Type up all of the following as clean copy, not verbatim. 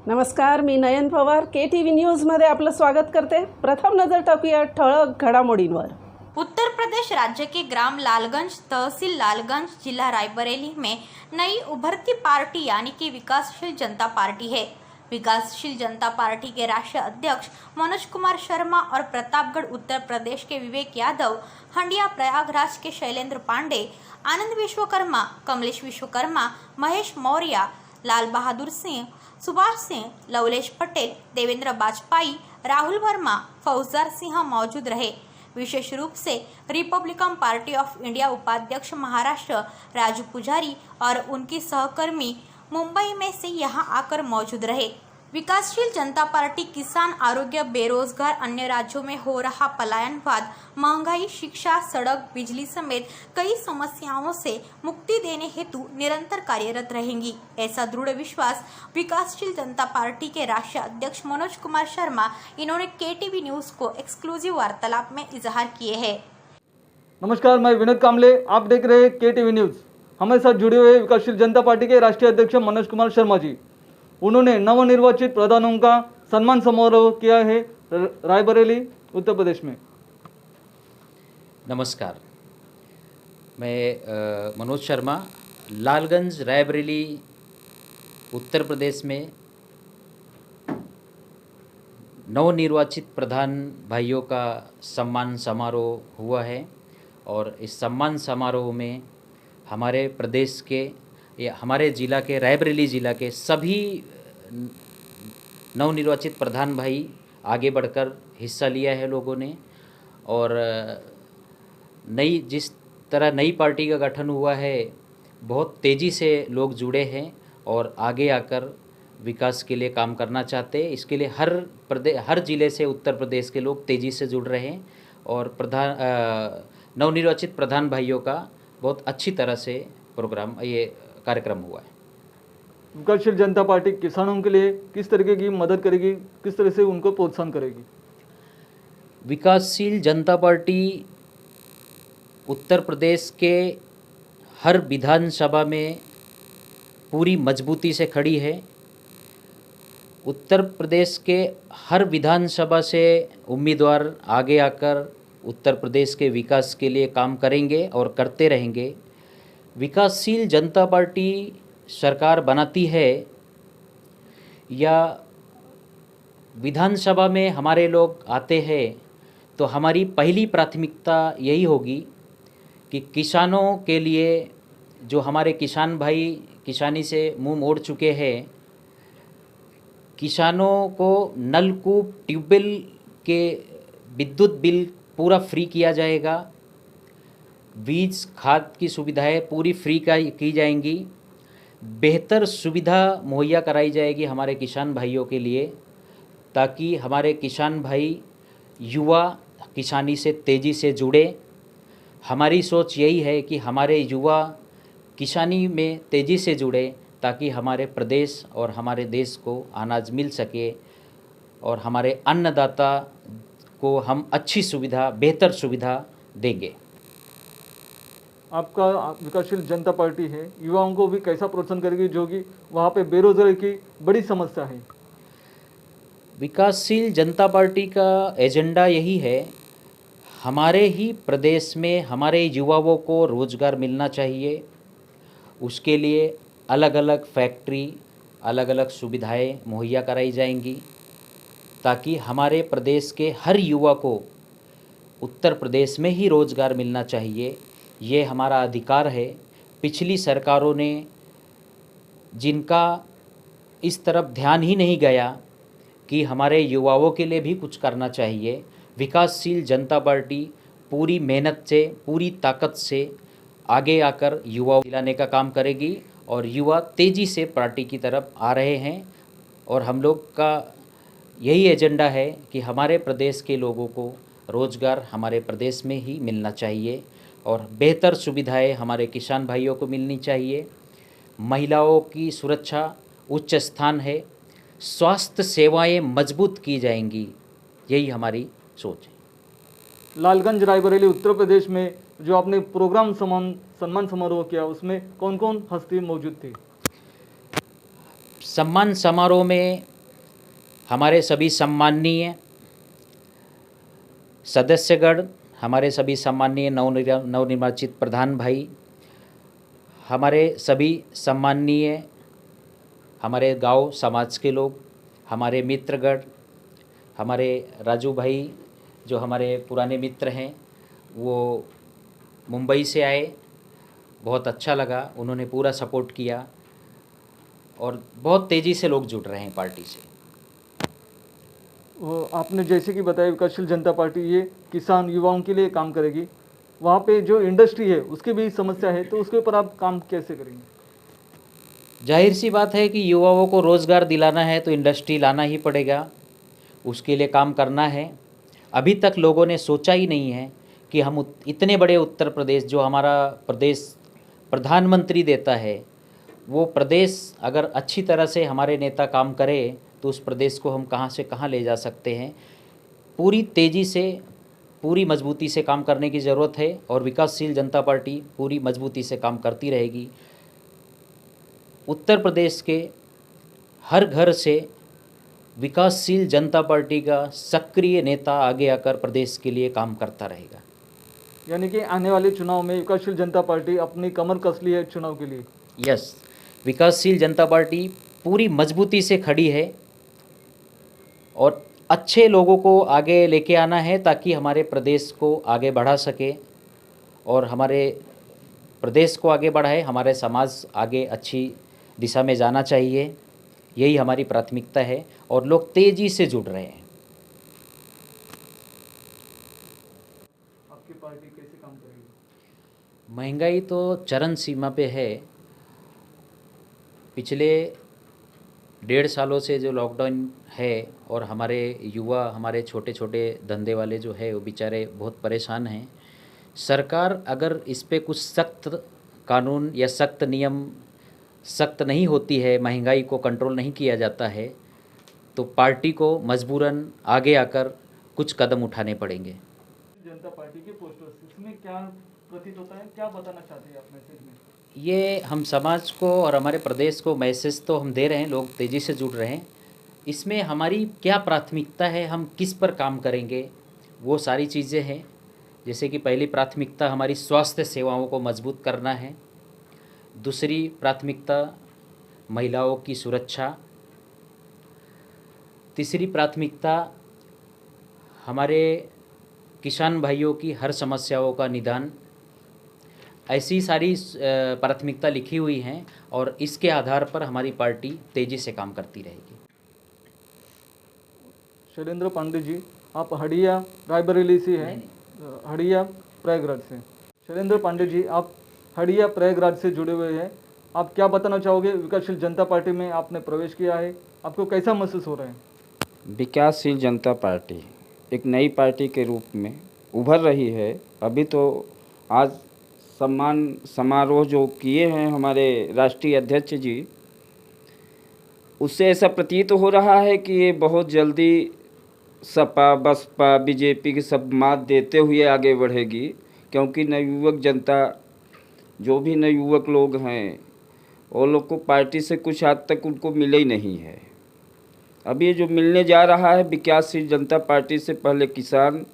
नमस्कार, मी नयन पवार KTV न्यूजमध्ये आपलं स्वागत करते। प्रथम नजर टाकूया ठळक घडामोडींवर। उत्तर प्रदेश राज्य के ग्राम लालगंज तहसील लालगंज जिला रायबरेली में नई उभरती पार्टी यानी कि विकासशील जनता पार्टी है। विकासशील जनता पार्टी के राष्ट्रीय अध्यक्ष मनोज कुमार शर्मा और प्रतापगढ़ उत्तर प्रदेश के विवेक यादव, हंडिया प्रयागराज के शैलेंद्र पांडे, आनंद विश्वकर्मा, कमलेश विश्वकर्मा, महेश मौर्य, लाल बहादुर सिंह, सुभाष सिंह, लवलेश पटेल, देवेंद्र बाजपाई, राहुल वर्मा, फौजदार सिंह मौजूद रहे। विशेष रूप से रिपब्लिकन पार्टी ऑफ इंडिया उपाध्यक्ष महाराष्ट्र राजू पुजारी और उनकी सहकर्मी मुंबई में से यहां आकर मौजूद रहे। विकासशील जनता पार्टी किसान, आरोग्य, बेरोजगार, अन्य राज्यों में हो रहा पलायनवाद, महंगाई, शिक्षा, सड़क, बिजली समेत कई समस्याओं से मुक्ति देने हेतु निरंतर कार्यरत रहेंगी, ऐसा दृढ़ विश्वास विकासशील जनता पार्टी के राष्ट्रीय अध्यक्ष मनोज कुमार शर्मा इन्होंने KTV न्यूज को एक्सक्लूसिव वार्तालाप में इजहार किए हैं। नमस्कार, मैं विनोद कामले, आप देख रहे हैं KTV न्यूज़। हमारे साथ जुड़े हुए विकासशील जनता पार्टी के राष्ट्रीय अध्यक्ष मनोज कुमार शर्मा जी। उन्होंने नवनिर्वाचित प्रधानों का सम्मान समारोह किया है रायबरेली उत्तर प्रदेश में। नमस्कार, मैं मनोज शर्मा लालगंज रायबरेली उत्तर प्रदेश में नवनिर्वाचित प्रधान भाइयों का सम्मान समारोह हुआ है और इस सम्मान समारोह में हमारे प्रदेश के या हमारे ज़िला के रायबरेली ज़िला के सभी नवनिर्वाचित प्रधान भाई आगे बढ़कर हिस्सा लिया है लोगों ने। और जिस तरह नई पार्टी का गठन हुआ है, बहुत तेज़ी से लोग जुड़े हैं और आगे आकर विकास के लिए काम करना चाहते हैं। इसके लिए हर ज़िले से उत्तर प्रदेश के लोग तेज़ी से जुड़ रहे हैं और नवनिर्वाचित प्रधान भाइयों का बहुत अच्छी तरह से कार्यक्रम हुआ है। विकासशील जनता पार्टी किसानों के लिए किस तरीके की मदद करेगी, किस तरह से उनको प्रोत्साहन करेगी? विकासशील जनता पार्टी उत्तर प्रदेश के हर विधानसभा में पूरी मजबूती से खड़ी है। उत्तर प्रदेश के हर विधानसभा से उम्मीदवार आगे आकर उत्तर प्रदेश के विकास के लिए काम करेंगे और करते रहेंगे। विकासशील जनता पार्टी सरकार बनाती है या विधानसभा में हमारे लोग आते हैं तो हमारी पहली प्राथमिकता यही होगी कि किसानों के लिए, जो हमारे किसान भाई किसानी से मुंह मोड़ चुके हैं, किसानों को नलकूप, ट्यूबवेल के विद्युत बिल पूरा फ्री किया जाएगा। बीज खाद की सुविधाएं पूरी फ्री की जाएंगी। बेहतर सुविधा मुहैया कराई जाएगी हमारे किसान भाइयों के लिए, ताकि हमारे किसान भाई युवा किसानी से तेज़ी से जुड़े। हमारी सोच यही है कि हमारे युवा किसानी में तेज़ी से जुड़े ताकि हमारे प्रदेश और हमारे देश को अनाज मिल सके और हमारे अन्नदाता को हम अच्छी सुविधा, बेहतर सुविधा देंगे। आपका विकासशील जनता पार्टी है, युवाओं को भी कैसा प्रोत्साहन करेगी, जो कि वहाँ पे बेरोजगारी की बड़ी समस्या है? विकासशील जनता पार्टी का एजेंडा यही है, हमारे ही प्रदेश में हमारे युवाओं को रोज़गार मिलना चाहिए। उसके लिए अलग अलग फैक्ट्री, अलग अलग सुविधाएं मुहैया कराई जाएंगी ताकि हमारे प्रदेश के हर युवा को उत्तर प्रदेश में ही रोज़गार मिलना चाहिए। ये हमारा अधिकार है। पिछली सरकारों ने जिनका इस तरफ ध्यान ही नहीं गया कि हमारे युवाओं के लिए भी कुछ करना चाहिए, विकासशील जनता पार्टी पूरी मेहनत से, पूरी ताकत से आगे आकर युवाओं को दिलाने का काम करेगी और युवा तेज़ी से पार्टी की तरफ आ रहे हैं। और हम लोग का यही एजेंडा है कि हमारे प्रदेश के लोगों को रोज़गार हमारे प्रदेश में ही मिलना चाहिए और बेहतर सुविधाएं हमारे किसान भाइयों को मिलनी चाहिए। महिलाओं की सुरक्षा उच्च स्थान है। स्वास्थ्य सेवाएं मजबूत की जाएंगी, यही हमारी सोच है। लालगंज रायबरेली उत्तर प्रदेश में जो आपने प्रोग्राम सम्मान समारोह किया, उसमें कौन कौन हस्ती मौजूद थी? सम्मान समारोह में हमारे सभी सम्माननीय सदस्यगण, हमारे सभी सम्माननीय नवनिर्वाचित प्रधान भाई, हमारे सभी सम्माननीय हमारे गांव समाज के लोग, हमारे मित्रगण, हमारे राजू भाई जो हमारे पुराने मित्र हैं, वो मुंबई से आए, बहुत अच्छा लगा, उन्होंने पूरा सपोर्ट किया और बहुत तेज़ी से लोग जुड़ रहे हैं पार्टी से। वो आपने जैसे कि बताया विकासशील जनता पार्टी ये किसान युवाओं के लिए काम करेगी, वहाँ पे जो इंडस्ट्री है उसकी भी समस्या है, तो उसके ऊपर आप काम कैसे करेंगे? जाहिर सी बात है कि युवाओं को रोज़गार दिलाना है तो इंडस्ट्री लाना ही पड़ेगा, उसके लिए काम करना है। अभी तक लोगों ने सोचा ही नहीं है कि हम इतने बड़े उत्तर प्रदेश, जो हमारा प्रदेश प्रधानमंत्री देता है, वो प्रदेश अगर अच्छी तरह से हमारे नेता काम करे तो उस प्रदेश को हम कहाँ से कहाँ ले जा सकते हैं। पूरी तेज़ी से, पूरी मजबूती से काम करने की ज़रूरत है और विकासशील जनता पार्टी पूरी मजबूती से काम करती रहेगी। उत्तर प्रदेश के हर घर से विकासशील जनता पार्टी का सक्रिय नेता आगे आकर प्रदेश के लिए काम करता रहेगा। यानी कि आने वाले चुनाव में विकासशील जनता पार्टी अपनी कमर कस ली है चुनाव के लिए। यस, विकासशील जनता पार्टी पूरी मजबूती से खड़ी है और अच्छे लोगों को आगे लेके आना है ताकि हमारे प्रदेश को आगे बढ़ा सके और हमारे प्रदेश को आगे बढ़ाए, हमारे समाज आगे अच्छी दिशा में जाना चाहिए। यही हमारी प्राथमिकता है और लोग तेज़ी से जुड़ रहे हैं। आपकी पार्टी कैसे काम करेगी? महंगाई तो चरम सीमा पे है। पिछले 1.5 सालों से जो लॉकडाउन है और हमारे युवा, हमारे छोटे छोटे धंधे वाले जो है वो बेचारे बहुत परेशान हैं। सरकार अगर इस पे कुछ सख्त कानून या सख्त नियम सख्त नहीं होती है, महंगाई को कंट्रोल नहीं किया जाता है, तो पार्टी को मजबूरन आगे आकर कुछ कदम उठाने पड़ेंगे। जनता पार्टी के पोस्टर्स, इसमें क्या प्रतीत होता है, क्या बताना चाहते हैं आप मैसेज में? ये हम समाज को और हमारे प्रदेश को मैसेज तो हम दे रहे हैं, लोग तेज़ी से जुड़ रहे हैं। इसमें हमारी क्या प्राथमिकता है, हम किस पर काम करेंगे, वो सारी चीज़ें हैं। जैसे कि पहली प्राथमिकता हमारी स्वास्थ्य सेवाओं को मजबूत करना है, दूसरी प्राथमिकता महिलाओं की सुरक्षा, तीसरी प्राथमिकता हमारे किसान भाइयों की हर समस्याओं का निदान। ऐसी सारी प्राथमिकता लिखी हुई हैं और इसके आधार पर हमारी पार्टी तेज़ी से काम करती रहेगी। शैलेंद्र पांडे जी, आप हड़िया रायबरेली से हैं, हड़िया प्रयागराज से। शैलेंद्र पांडे जी, आप हड़िया प्रयागराज से जुड़े हुए हैं, आप क्या बताना चाहोगे? विकासशील जनता पार्टी में आपने प्रवेश किया है, आपको कैसा महसूस हो रहा है? विकासशील जनता पार्टी एक नई पार्टी के रूप में उभर रही है। अभी तो आज सम्मान समारोह जो किए हैं हमारे राष्ट्रीय अध्यक्ष जी, उससे ऐसा प्रतीत हो रहा है कि ये बहुत जल्दी सपा बसपा बीजेपी की सब मात देते हुए आगे बढ़ेगी, क्योंकि नवयुवक जनता, जो भी नवयुवक लोग हैं, वो लोग को पार्टी से कुछ आज तक उनको मिले ही नहीं है। अब ये जो मिलने जा रहा है विकासशील जनता पार्टी से, पहले किसान,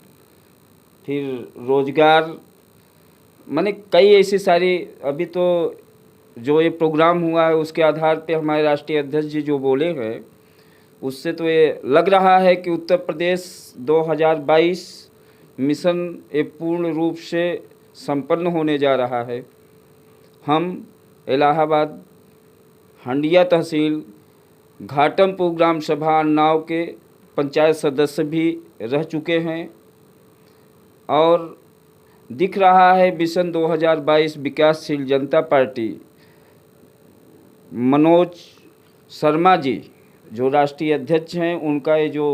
फिर रोजगार, माने कई ऐसी सारी, अभी तो जो ये प्रोग्राम हुआ है उसके आधार पे हमारे राष्ट्रीय अध्यक्ष जी जो बोले हैं, उससे तो ये लग रहा है कि उत्तर प्रदेश 2022 मिशन एक पूर्ण रूप से संपन्न होने जा रहा है। हम इलाहाबाद हंडिया तहसील घाटमपुर ग्राम सभा अन्नाव के पंचायत सदस्य भी रह चुके हैं और दिख रहा है मिशन 2022 विकासशील जनता पार्टी, मनोज शर्मा जी जो राष्ट्रीय अध्यक्ष हैं, उनका ये जो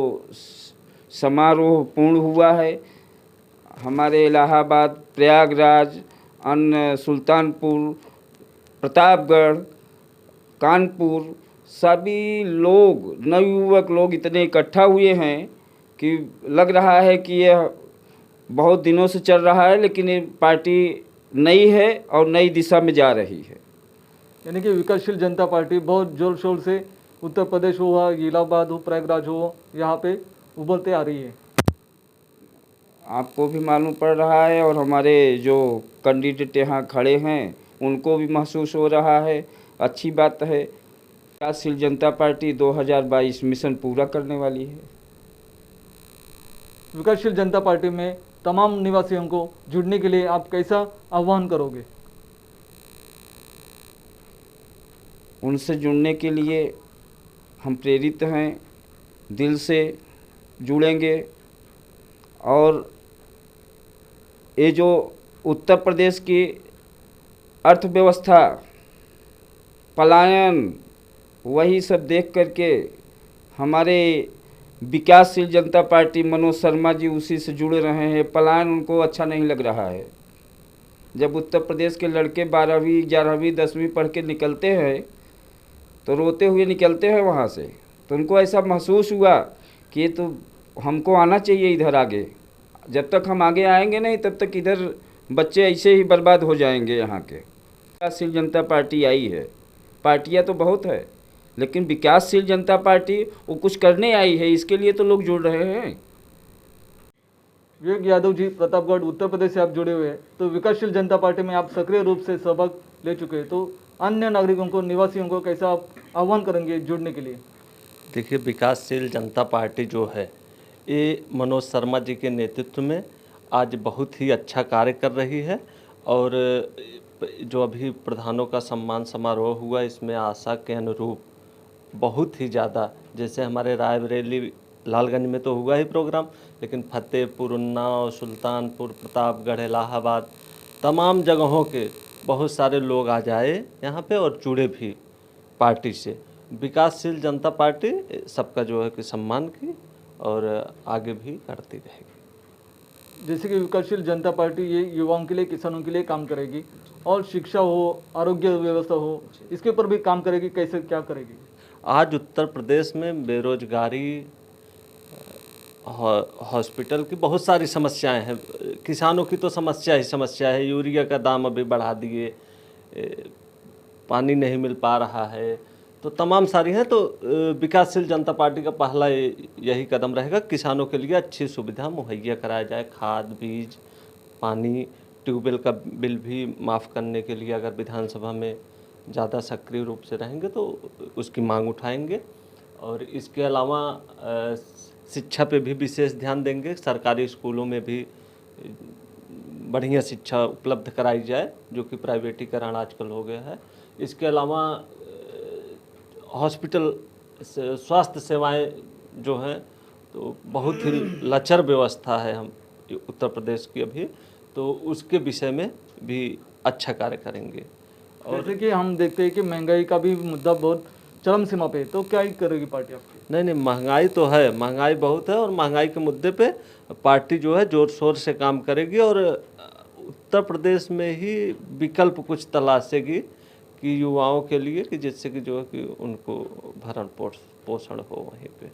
समारोह पूर्ण हुआ है, हमारे इलाहाबाद, प्रयागराज, अन्य सुल्तानपुर, प्रतापगढ़, कानपुर, सभी लोग, नवयुवक लोग इतने इकट्ठा हुए हैं कि लग रहा है कि यह बहुत दिनों से चल रहा है, लेकिन ये पार्टी नई है और नई दिशा में जा रही है। यानी कि विकासशील जनता पार्टी बहुत जोर शोर से उत्तर प्रदेश हुआ, इलाहाबाद हो, प्रयागराज हो, यहाँ पे उभरते आ रही है। आपको भी मालूम पड़ रहा है और हमारे जो कैंडिडेट यहाँ खड़े हैं उनको भी महसूस हो रहा है। अच्छी बात है। विकासशील जनता पार्टी 2022 मिशन पूरा करने वाली है। विकासशील जनता पार्टी में तमाम निवासियों को जुड़ने के लिए आप कैसा आह्वान करोगे? उनसे जुड़ने के लिए हम प्रेरित हैं, दिल से जुड़ेंगे। और ये जो उत्तर प्रदेश की अर्थव्यवस्था, पलायन, वही सब देख करके हमारे विकासशील जनता पार्टी मनोज शर्मा जी उसी से जुड़े रहे हैं। पलायन उनको अच्छा नहीं लग रहा है। जब उत्तर प्रदेश के लड़के 12वीं 11वीं 10वीं पढ़ के निकलते हैं तो रोते हुए निकलते हैं वहाँ से। तो उनको ऐसा महसूस हुआ कि ये तो हमको आना चाहिए इधर आगे। जब तक हम आगे आएंगे नहीं तब तक इधर बच्चे ऐसे ही बर्बाद हो जाएंगे यहाँ के। विकासशील जनता पार्टी आई है। पार्टियाँ तो बहुत है लेकिन विकासशील जनता पार्टी वो कुछ करने आई है, इसके लिए तो लोग जुड़ रहे हैं। विवेक यादव जी, प्रतापगढ़ उत्तर प्रदेश से आप जुड़े हुए हैं, तो विकासशील जनता पार्टी में आप सक्रिय रूप से सहभाग ले चुके हैं, तो अन्य नागरिकों को, निवासियों को कैसा आप आह्वान करेंगे जुड़ने के लिए? देखिए, विकासशील जनता पार्टी जो है ये मनोज शर्मा जी के नेतृत्व में आज बहुत ही अच्छा कार्य कर रही है। और जो अभी प्रधानों का सम्मान समारोह हुआ, इसमें आशा के अनुरूप बहुत ही ज़्यादा, जैसे हमारे रायबरेली लालगंज में तो हुआ ही प्रोग्राम, लेकिन फतेहपुर, उन्नाव, सुल्तानपुर, प्रतापगढ़, इलाहाबाद, तमाम जगहों के बहुत सारे लोग आ जाए यहाँ पे और जुड़े भी पार्टी से। विकासशील जनता पार्टी सबका जो है कि सम्मान की और आगे भी करती रहेगी। जैसे कि विकासशील जनता पार्टी ये युवाओं के लिए, किसानों के लिए काम करेगी और शिक्षा हो, आरोग्य व्यवस्था हो, इसके ऊपर भी काम करेगी। कैसे क्या करेगी? आज उत्तर प्रदेश में बेरोजगारी, हॉस्पिटल की बहुत सारी समस्याएं हैं। किसानों की तो समस्या ही समस्या है। यूरिया का दाम अभी बढ़ा दिए, पानी नहीं मिल पा रहा है, तो तमाम सारी हैं। तो विकासशील जनता पार्टी का पहला यही कदम रहेगा, किसानों के लिए अच्छी सुविधा मुहैया कराया जाए। खाद, बीज, पानी, ट्यूबवेल का बिल भी माफ़ करने के लिए अगर विधानसभा में ज़्यादा सक्रिय रूप से रहेंगे तो उसकी मांग उठाएंगे। और इसके अलावा शिक्षा पे भी विशेष ध्यान देंगे। सरकारी स्कूलों में भी बढ़िया शिक्षा उपलब्ध कराई जाए, जो कि प्राइवेटीकरण आजकल हो गया है। इसके अलावा हॉस्पिटल, स्वास्थ्य सेवाएं जो हैं तो बहुत ही लचर व्यवस्था है हम उत्तर प्रदेश की अभी, तो उसके विषय में भी अच्छा कार्य करेंगे। और जैसे कि हम देखते हैं कि महंगाई का भी मुद्दा बहुत चरम सीमा पे है, तो क्या ही करेगी पार्टी आपकी? नहीं, महंगाई तो है, महंगाई बहुत है और महंगाई के मुद्दे पे पार्टी जो है जोर शोर से काम करेगी और उत्तर प्रदेश में ही विकल्प कुछ तलाशेगी कि युवाओं के लिए, कि जिससे कि जो है कि उनको भरण पोषण हो वहीं पे।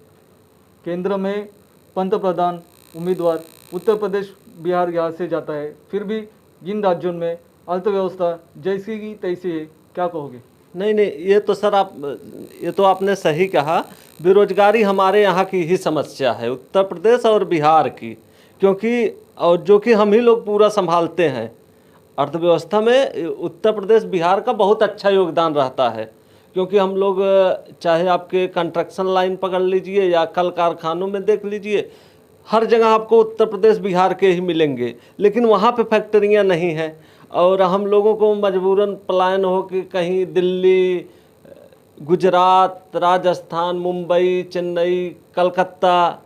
केंद्र में पंतप्रधान उम्मीदवार उत्तर प्रदेश, बिहार यहाँ से जाता है, फिर भी जिन राज्यों में अर्थव्यवस्था जैसी की तैसी है, क्या कहोगे? नहीं, ये तो सर ये तो आपने सही कहा। बेरोजगारी हमारे यहाँ की ही समस्या है, उत्तर प्रदेश और बिहार की, क्योंकि और जो कि हम ही लोग पूरा संभालते हैं। अर्थव्यवस्था में उत्तर प्रदेश, बिहार का बहुत अच्छा योगदान रहता है, क्योंकि हम लोग चाहे आपके कंस्ट्रक्शन लाइन पकड़ लीजिए या कल कारखानों में देख लीजिए, हर जगह आपको उत्तर प्रदेश, बिहार के ही मिलेंगे। लेकिन वहाँ पे फैक्ट्रियाँ नहीं हैं और हम लोगों को मजबूरन पलायन हो कि कहीं दिल्ली, गुजरात, राजस्थान, मुंबई, चेन्नई, कलकत्ता,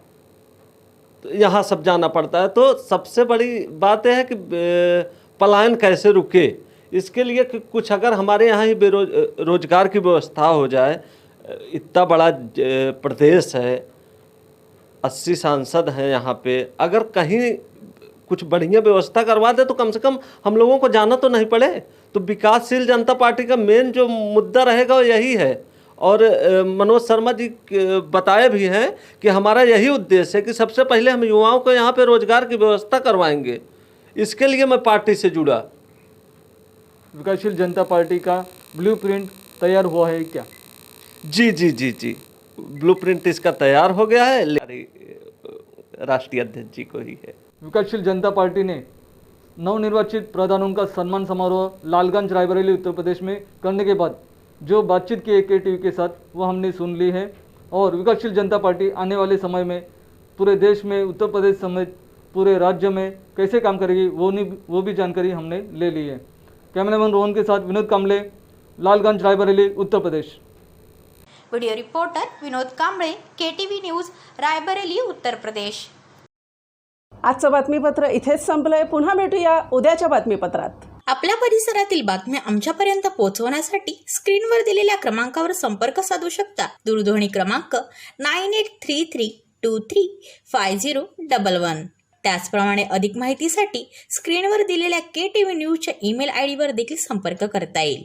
यहाँ सब जाना पड़ता है। तो सबसे बड़ी बात है कि पलायन कैसे रुके, इसके लिए कि कुछ अगर हमारे यहाँ ही रोजगार की व्यवस्था हो जाए। इतना बड़ा प्रदेश है, 80 सांसद हैं यहाँ पे, अगर कहीं कुछ बढ़िया व्यवस्था करवा दे तो कम से कम हम लोगों को जाना तो नहीं पड़े। तो विकासशील जनता पार्टी का मेन जो मुद्दा रहेगा वो यही है। और मनोज शर्मा जी बताए भी हैं कि हमारा यही उद्देश्य है कि सबसे पहले हम युवाओं को यहाँ पे रोजगार की व्यवस्था करवाएंगे। इसके लिए मैं पार्टी से जुड़ा। विकासशील जनता पार्टी का ब्लूप्रिंट तैयार हुआ है क्या? जी जी जी जी, ब्लूप्रिंट इसका तैयार हो गया है, राष्ट्रीय अध्यक्ष जी को ही है। विकासशील जनता पार्टी ने नवनिर्वाचित प्रधानों का सम्मान समारोह लालगंज रायबरेली उत्तर प्रदेश में करने के बाद जो बातचीत की के टीवी के साथ वो हमने सुन ली है। और विकासशील जनता पार्टी आने वाले समय में पूरे देश में, उत्तर प्रदेश समेत पूरे राज्य में कैसे काम करेगी वो भी जानकारी हमने ले ली है। कैमरामैन रोहन के साथ Vinod Kamble, Lalganj Raebareli Uttar Pradesh. Video reporter Vinod Kamble, KTV news, Raebareli, Uttar Pradesh. आजचं बातमीपत्र इथेच संपलंय. पुन्हा भेटूया उद्याच्या बातमीपत्रात. आपल्या परिसरातील बातम्या आमच्यापर्यंत पोहोचवण्यासाठी स्क्रीनवर दिलेल्या क्रमांकावर संपर्क साधू शकता. दूरध्वनी क्रमांक 9833235011. त्याचप्रमाणे अधिक माहितीसाठी स्क्रीनवर दिलेल्या KTV न्यूजच्या ईमेल ID वर देखील संपर्क करता येईल.